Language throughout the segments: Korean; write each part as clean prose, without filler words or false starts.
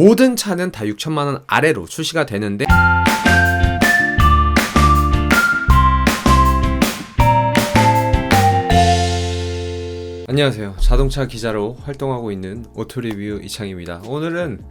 모든 차는 다 6천만원 아래로 출시가 되는데 안녕하세요. 자동차 기자로 활동하고 있는 오토리뷰 이창입니다. 오늘은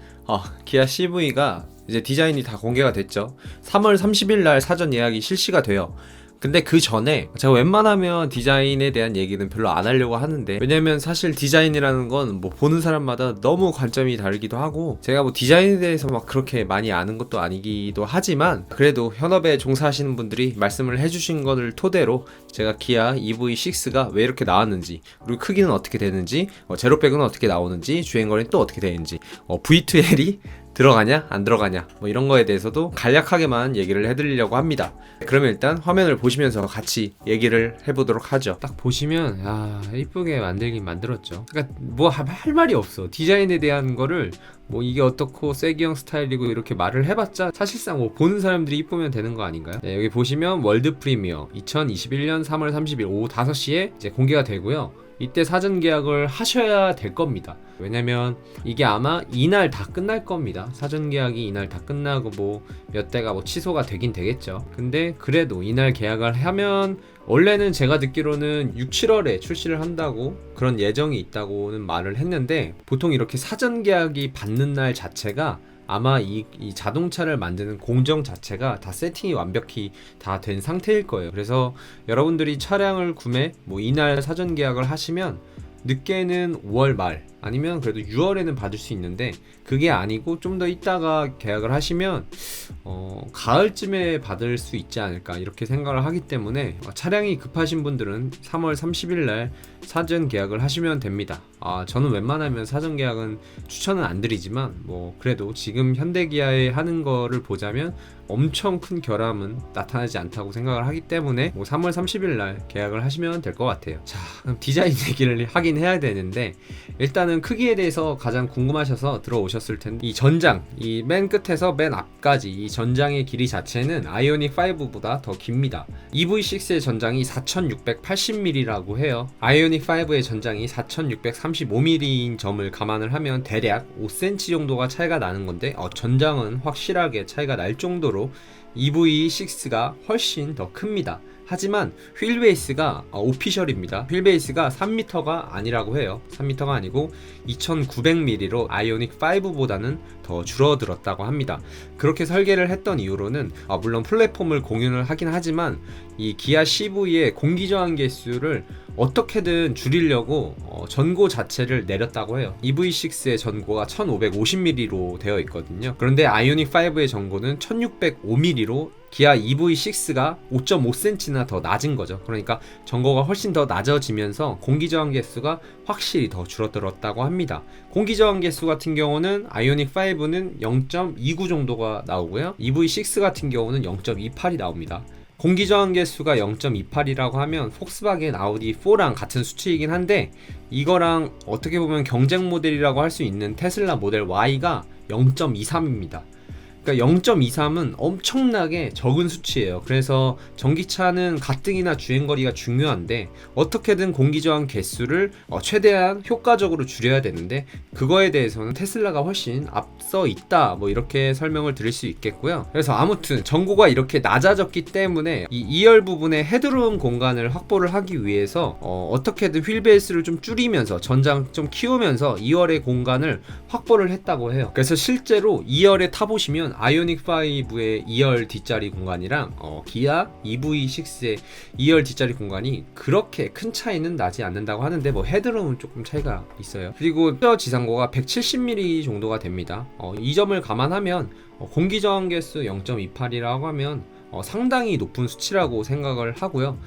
기아 CV가 이제 디자인이 다 공개가 됐죠. 3월 30일 날 사전 예약이 실시가 돼요. 근데 그 전에 제가 웬만하면 디자인에 대한 얘기는 별로 안 하려고 하는데, 왜냐면 사실 디자인이라는 건 뭐 보는 사람마다 너무 관점이 다르기도 하고 제가 뭐 디자인에 대해서 막 그렇게 많이 아는 것도 아니기도 하지만, 그래도 현업에 종사하시는 분들이 말씀을 해주신 것을 토대로 제가 기아 EV6가 왜 이렇게 나왔는지, 그리고 크기는 어떻게 되는지, 제로백은 어떻게 나오는지, 주행거리는 또 어떻게 되는지, V2L이 들어가냐 안 들어가냐 뭐 이런 거에 대해서도 간략하게만 얘기를 해드리려고 합니다. 그러면 일단 화면을 보시면서 같이 얘기를 해보도록 하죠. 딱 보시면 이쁘게 만들긴 만들었죠. 그러니까 뭐 할 말이 없어. 디자인에 대한 거를 뭐 이게 어떻고 세기형 스타일이고 이렇게 말을 해봤자 사실상 뭐 보는 사람들이 이쁘면 되는 거 아닌가요? 네, 여기 보시면 월드 프리미어 2021년 3월 30일 오후 5시에 이제 공개가 되고요. 이때 사전 계약을 하셔야 될 겁니다. 왜냐면 이게 아마 이날 다 끝날 겁니다. 사전 계약이 이날 다 끝나고 뭐 몇 대가 뭐 취소가 되긴 되겠죠. 근데 그래도 이날 계약을 하면, 원래는 제가 듣기로는 6, 7월에 출시를 한다고 그런 예정이 있다고는 말을 했는데, 보통 이렇게 사전 계약이 받는 날 자체가 아마 이 자동차를 만드는 공정 자체가 다 세팅이 완벽히 다 된 상태일 거예요. 그래서 여러분들이 차량을 구매, 뭐 이날 사전 계약을 하시면 늦게는 5월 말 아니면 그래도 6월에는 받을 수 있는데, 그게 아니고 좀 더 있다가 계약을 하시면 가을쯤에 받을 수 있지 않을까 이렇게 생각을 하기 때문에, 차량이 급하신 분들은 3월 30일 날 사전 계약을 하시면 됩니다. 저는 웬만하면 사전 계약은 추천은 안 드리지만, 뭐 그래도 지금 현대기아에 하는 거를 보자면 엄청 큰 결함은 나타나지 않다고 생각을 하기 때문에 3월 30일 날 계약을 하시면 될 것 같아요. 자, 그럼 디자인 얘기를 하긴 해야 되는데, 일단은 크기에 대해서 가장 궁금하셔서 들어오셨을 텐데, 이 전장, 이 맨 끝에서 맨 앞까지 이 전장의 길이 자체는 아이오닉 5보다 더 깁니다. EV6의 전장이 4680mm라고 해요. 아이오닉 5의 전장이 4635mm인 점을 감안을 하면 대략 5cm 정도가 차이가 나는 건데, 전장은 확실하게 차이가 날 정도로 EV6가 훨씬 더 큽니다. 하지만 휠베이스가 오피셜입니다. 휠베이스가 3m가 아니라고 해요. 3m가 아니고 2900mm로 아이오닉 5보다는 더 줄어들었다고 합니다. 그렇게 설계를 했던 이유로는 물론 플랫폼을 공유를 하긴 하지만 이 기아 CV의 공기저항 개수를 어떻게든 줄이려고 전고 자체를 내렸다고 해요. EV6의 전고가 1550mm로 되어 있거든요. 그런데 아이오닉 5의 전고는 1605mm로 기아 EV6가 5.5cm나 더 낮은 거죠. 그러니까 전고가 훨씬 더 낮아지면서 공기저항 개수가 확실히 더 줄어들었다고 합니다. 공기저항 개수 같은 경우는 아이오닉 5는 0.29 정도가 나오고요. EV6 같은 경우는 0.28이 나옵니다. 공기저항 개수가 0.28이라고 하면 폭스바겐 아우디 4랑 같은 수치이긴 한데, 이거랑 어떻게 보면 경쟁 모델이라고 할 수 있는 테슬라 모델 Y가 0.23입니다. 그러니까 0.23은 엄청나게 적은 수치예요. 그래서 전기차는 가뜩이나 주행거리가 중요한데 어떻게든 공기저항 개수를 최대한 효과적으로 줄여야 되는데, 그거에 대해서는 테슬라가 훨씬 앞서 있다, 뭐 이렇게 설명을 드릴 수 있겠고요. 그래서 아무튼 전고가 이렇게 낮아졌기 때문에 이 2열 부분에 헤드룸 공간을 확보를 하기 위해서 어떻게든 휠베이스를 좀 줄이면서 전장 좀 키우면서 2열의 공간을 확보를 했다고 해요. 그래서 실제로 2열에 타보시면 아이오닉 5의 2열 뒷자리 공간이랑 기아 EV6의 2열 뒷자리 공간이 그렇게 큰 차이는 나지 않는다고 하는데, 뭐 헤드룸은 조금 차이가 있어요. 그리고 지상고가 170mm 정도가 됩니다. 이 점을 감안하면 공기저항 개수 0.28이라고 하면 상당히 높은 수치라고 생각을 하고요.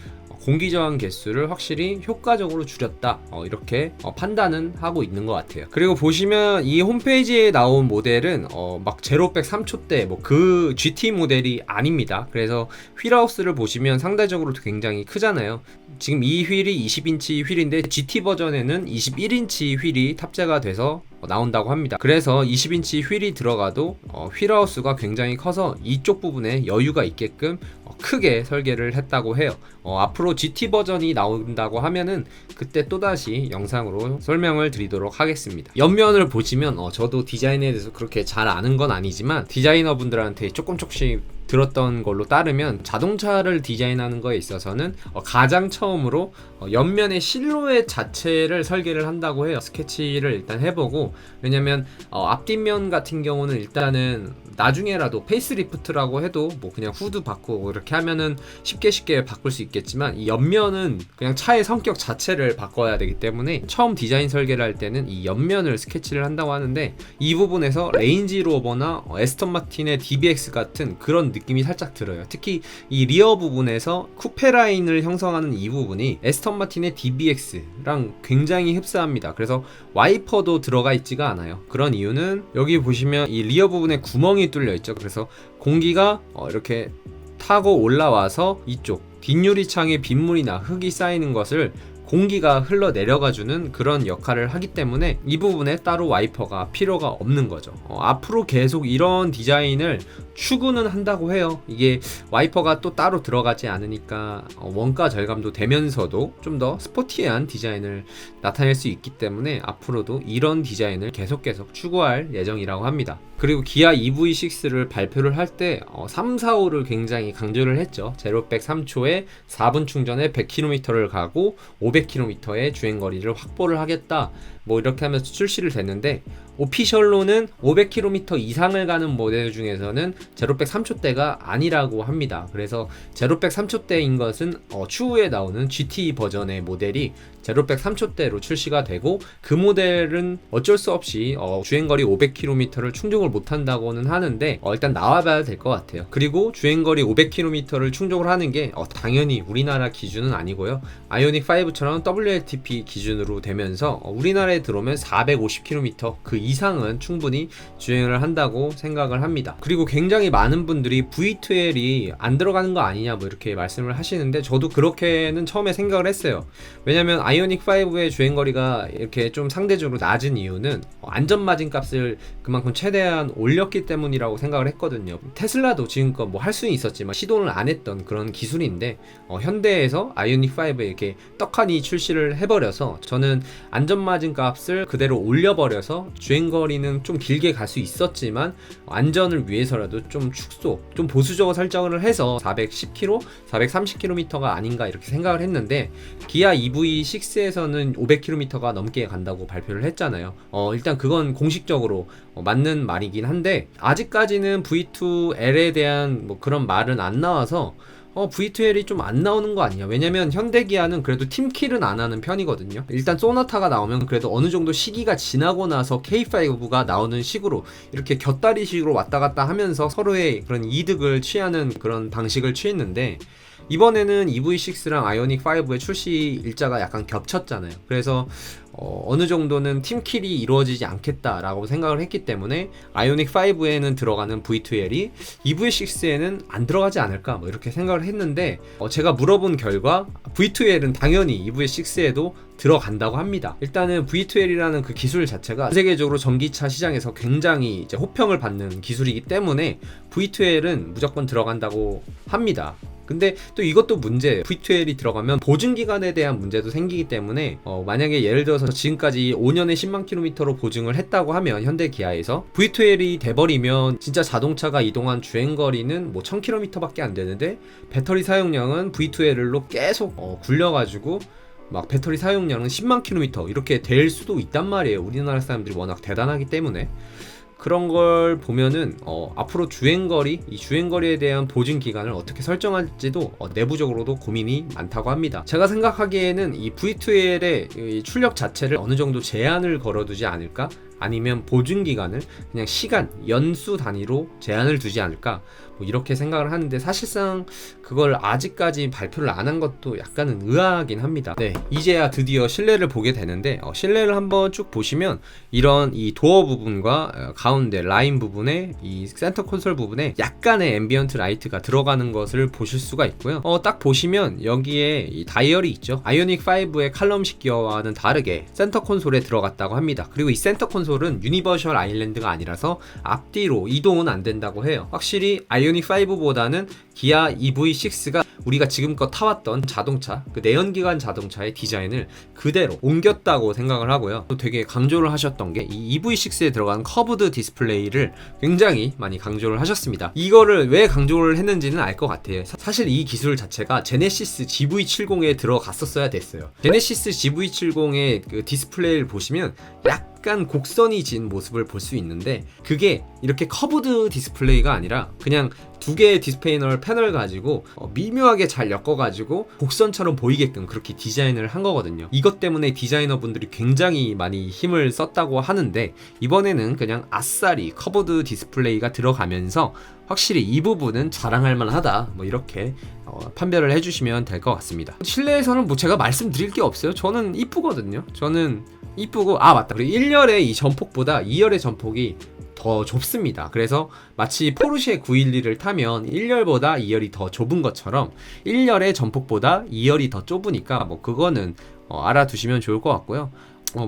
공기저항 개수를 확실히 효과적으로 줄였다, 이렇게 판단은 하고 있는 것 같아요. 그리고 보시면 이 홈페이지에 나온 모델은 막 제로백 3초대 뭐 그 GT 모델이 아닙니다. 그래서 휠하우스를 보시면 상대적으로 굉장히 크잖아요. 지금 이 휠이 20인치 휠인데 GT 버전에는 21인치 휠이 탑재가 돼서 나온다고 합니다. 그래서 20인치 휠이 들어가도 휠하우스가 굉장히 커서 이쪽 부분에 여유가 있게끔 크게 설계를 했다고 해요. 앞으로 GT 버전이 나온다고 하면은 그때 또다시 영상으로 설명을 드리도록 하겠습니다. 옆면을 보시면 저도 디자인에 대해서 그렇게 잘 아는 건 아니지만 디자이너분들한테 조금씩 들었던 걸로 따르면 자동차를 디자인하는 거에 있어서는 가장 처음으로 옆면의 실루엣 자체를 설계를 한다고 해요. 스케치를 일단 해보고, 왜냐면 앞뒷면 같은 경우는 일단은 나중에라도 페이스리프트라고 해도 뭐 그냥 후드 바꾸고 이렇게 하면은 쉽게 바꿀 수 있겠지만, 이 옆면은 그냥 차의 성격 자체를 바꿔야 되기 때문에 처음 디자인 설계를 할 때는 이 옆면을 스케치를 한다고 하는데, 이 부분에서 레인지로버나 에스턴 마틴의 DBX 같은 그런 느낌이 살짝 들어요. 특히 이 리어 부분에서 쿠페 라인을 형성하는 이 부분이 에스턴 마틴의 DBX랑 굉장히 흡사합니다. 그래서 와이퍼도 들어가 있지가 않아요. 그런 이유는 여기 보시면 이 리어 부분에 구멍이 뚫려 있죠. 그래서 공기가 이렇게 타고 올라와서 이쪽 뒷유리창에 빗물이나 흙이 쌓이는 것을 공기가 흘러내려가주는 그런 역할을 하기 때문에 이 부분에 따로 와이퍼가 필요가 없는 거죠. 앞으로 계속 이런 디자인을 추구는 한다고 해요. 이게 와이퍼가 또 따로 들어가지 않으니까 원가 절감도 되면서도 좀 더 스포티한 디자인을 나타낼 수 있기 때문에 앞으로도 이런 디자인을 계속 추구할 예정이라고 합니다. 그리고 기아 EV6를 발표를 할 때 3, 4, 5를 굉장히 강조를 했죠. 제로백 3초에 4분 충전에 100km를 가고 500km의 주행거리를 확보를 하겠다, 뭐 이렇게 하면서 출시를 됐는데, 오피셜로는 500km 이상을 가는 모델 중에서는 제로백 3초대가 아니라고 합니다. 그래서 제로백 3초대인 것은 추후에 나오는 GT 버전의 모델이 제로백 3초대로 출시가 되고, 그 모델은 어쩔 수 없이 주행거리 500km를 충족을 못한다고는 하는데 일단 나와봐야 될 것 같아요. 그리고 주행거리 500km를 충족을 하는 게 당연히 우리나라 기준은 아니고요. 아이오닉 5처럼 WLTP 기준으로 되면서 우리나라에 들어오면 450km 그 이상은 충분히 주행을 한다고 생각을 합니다. 그리고 굉장히 많은 분들이 V2L이 안 들어가는 거 아니냐 뭐 이렇게 말씀을 하시는데, 저도 그렇게는 처음에 생각을 했어요. 왜냐면 아이오닉 5의 주행거리가 이렇게 좀 상대적으로 낮은 이유는 안전마진 값을 그만큼 최대한 올렸기 때문이라고 생각을 했거든요. 테슬라도 지금껏 뭐 할 수는 있었지만 시도를 안 했던 그런 기술인데, 현대에서 아이오닉 5에 이렇게 떡하니 출시를 해버려서 저는 안전마진 값을 그대로 올려버려서 주행거리는 좀 길게 갈 수 있었지만 안전을 위해서라도 좀 축소, 좀 보수적으로 설정을 해서 410km, 430km가 아닌가 이렇게 생각을 했는데, 기아 EV6에서는 500km가 넘게 간다고 발표를 했잖아요. 일단 그건 공식적으로 맞는 말이긴 한데, 아직까지는 V2L에 대한 뭐 그런 말은 안 나와서 V2L이 좀 안 나오는 거 아니야. 왜냐면 현대기아는 그래도 팀킬은 안 하는 편이거든요. 일단 소나타가 나오면 그래도 어느 정도 시기가 지나고 나서 K5가 나오는 식으로 이렇게 곁다리식으로 왔다 갔다 하면서 서로의 그런 이득을 취하는 그런 방식을 취했는데, 이번에는 EV6랑 아이오닉 5의 출시 일자가 약간 겹쳤잖아요. 그래서 어느 정도는 팀킬이 이루어지지 않겠다라고 생각을 했기 때문에 아이오닉 5에는 들어가는 V2L이 EV6에는 안 들어가지 않을까 뭐 이렇게 생각을 했는데, 제가 물어본 결과 V2L은 당연히 EV6에도 들어간다고 합니다. 일단은 V2L이라는 그 기술 자체가 세계적으로 전기차 시장에서 굉장히 이제 호평을 받는 기술이기 때문에 V2L은 무조건 들어간다고 합니다. 근데 또 이것도 문제예요. V2L이 들어가면 보증기간에 대한 문제도 생기기 때문에 만약에 예를 들어서 지금까지 5년에 10만 킬로미터로 보증을 했다고 하면 현대기아에서 V2L이 돼버리면 진짜 자동차가 이동한 주행거리는 뭐 1000km밖에 안 되는데, 배터리 사용량은 V2L로 계속 굴려가지고 막 배터리 사용량은 10만 킬로미터 이렇게 될 수도 있단 말이에요. 우리나라 사람들이 워낙 대단하기 때문에. 그런 걸 보면은 앞으로 이 주행거리에 대한 보증 기간을 어떻게 설정할지도 내부적으로도 고민이 많다고 합니다. 제가 생각하기에는 이 V2L의 출력 자체를 어느 정도 제한을 걸어두지 않을까? 아니면 보증 기간을 그냥 시간, 연수 단위로 제한을 두지 않을까? 뭐 이렇게 생각을 하는데, 사실상 그걸 아직까지 발표를 안 한 것도 약간은 의아하긴 합니다. 네, 이제야 드디어 실내를 보게 되는데, 실내를 한번 쭉 보시면 이런 이 도어 부분과 가운데 라인 부분에 이 센터 콘솔 부분에 약간의 앰비언트 라이트가 들어가는 것을 보실 수가 있고요. 딱 보시면 여기에 이 다이얼이 있죠. 아이오닉 5의 칼럼식 기어와는 다르게 센터 콘솔에 들어갔다고 합니다. 그리고 이 센터 콘솔은 유니버셜 아일랜드가 아니라서 앞뒤로 이동은 안 된다고 해요. 확실히 아이오닉 5보다는 기아 EV6가 우리가 지금껏 타왔던 자동차, 그 내연기관 자동차의 디자인을 그대로 옮겼다고 생각을 하고요. 또 되게 강조를 하셨던 게 이 EV6에 들어간 커브드 디스플레이를 굉장히 많이 강조를 하셨습니다. 이거를 왜 강조를 했는지는 알 것 같아요. 사실 이 기술 자체가 제네시스 GV70에 들어갔었어야 됐어요. 제네시스 GV70의 그 디스플레이를 보시면 약간 곡선이 진 모습을 볼 수 있는데, 그게 이렇게 커브드 디스플레이가 아니라 그냥 두 개의 디스플레이 패널 가지고 미묘하게 잘 엮어가지고 곡선처럼 보이게끔 그렇게 디자인을 한 거거든요. 이것 때문에 디자이너분들이 굉장히 많이 힘을 썼다고 하는데, 이번에는 그냥 아싸리 커브드 디스플레이가 들어가면서 확실히 이 부분은 자랑할 만하다, 뭐 이렇게 판별을 해주시면 될 것 같습니다. 실내에서는 뭐 제가 말씀드릴 게 없어요. 저는 이쁘거든요. 저는 이쁘고, 맞다, 그리고 1열의 이 전폭보다 2열의 전폭이 더 좁습니다. 그래서 마치 포르쉐 911을 타면 1열보다 2열이 더 좁은 것처럼 1열의 전폭보다 2열이 더 좁으니까 뭐 그거는 알아두시면 좋을 것 같고요.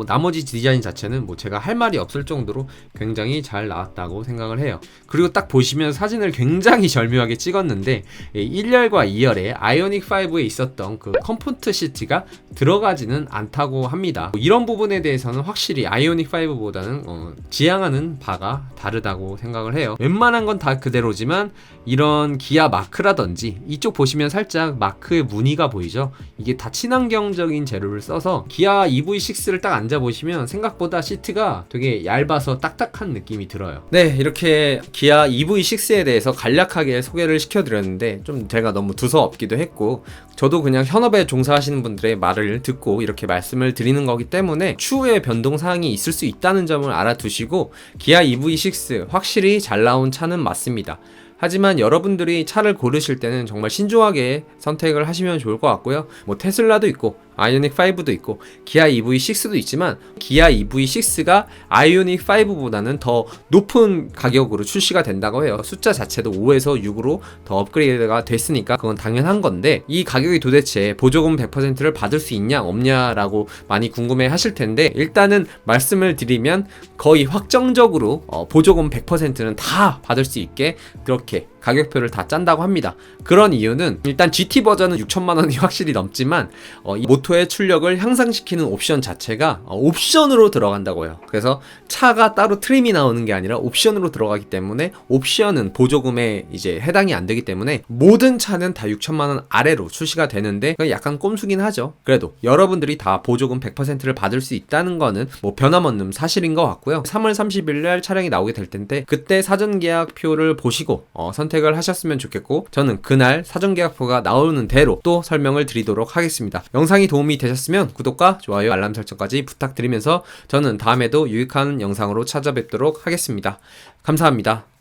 나머지 디자인 자체는 뭐 제가 할 말이 없을 정도로 굉장히 잘 나왔다고 생각을 해요. 그리고 딱 보시면 사진을 굉장히 절묘하게 찍었는데 1열과 2열에 아이오닉 5에 있었던 그 컴포트 시트가 들어가지는 않다고 합니다. 이런 부분에 대해서는 확실히 아이오닉 5보다는 지향하는 바가 다르다고 생각을 해요. 웬만한 건 다 그대로지만 이런 기아 마크라든지 이쪽 보시면 살짝 마크의 무늬가 보이죠? 이게 다 친환경적인 재료를 써서 기아 EV6를 딱 앉아보시면 생각보다 시트가 되게 얇아서 딱딱한 느낌이 들어요. 네, 이렇게 기아 EV6에 대해서 간략하게 소개를 시켜드렸는데 좀 제가 너무 두서없기도 했고, 저도 그냥 현업에 종사하시는 분들의 말을 듣고 이렇게 말씀을 드리는 거기 때문에 추후에 변동사항이 있을 수 있다는 점을 알아두시고, 기아 EV6 확실히 잘 나온 차는 맞습니다. 하지만 여러분들이 차를 고르실 때는 정말 신중하게 선택을 하시면 좋을 것 같고요. 뭐 테슬라도 있고 아이오닉 5도 있고 기아 EV6도 있지만 기아 EV6가 아이오닉 5보다는 더 높은 가격으로 출시가 된다고 해요. 숫자 자체도 5에서 6으로 더 업그레이드가 됐으니까 그건 당연한 건데, 이 가격이 도대체 보조금 100%를 받을 수 있냐 없냐라고 많이 궁금해 하실 텐데, 일단은 말씀을 드리면 거의 확정적으로 보조금 100%는 다 받을 수 있게 그렇게 가격표를 다 짠다고 합니다. 그런 이유는 일단 GT 버전은 6천만 원이 확실히 넘지만 이 모토의 출력을 향상시키는 옵션 자체가 옵션으로 들어간다고 해요. 그래서 차가 따로 트림이 나오는 게 아니라 옵션으로 들어가기 때문에 옵션은 보조금에 이제 해당이 안 되기 때문에 모든 차는 다 6천만 원 아래로 출시가 되는데 약간 꼼수긴 하죠. 그래도 여러분들이 다 보조금 100%를 받을 수 있다는 거는 뭐 변함없는 사실인 것 같고요. 3월 30일 날 차량이 나오게 될 텐데 그때 사전 계약표를 보시고 선택을 하셨으면 좋겠고, 저는 그날 사전 계약표가 나오는 대로 또 설명을 드리도록 하겠습니다. 영상이 도움이 되셨으면 구독과 좋아요, 알람 설정까지 부탁드리면서 저는 다음에도 유익한 영상으로 찾아뵙도록 하겠습니다. 감사합니다.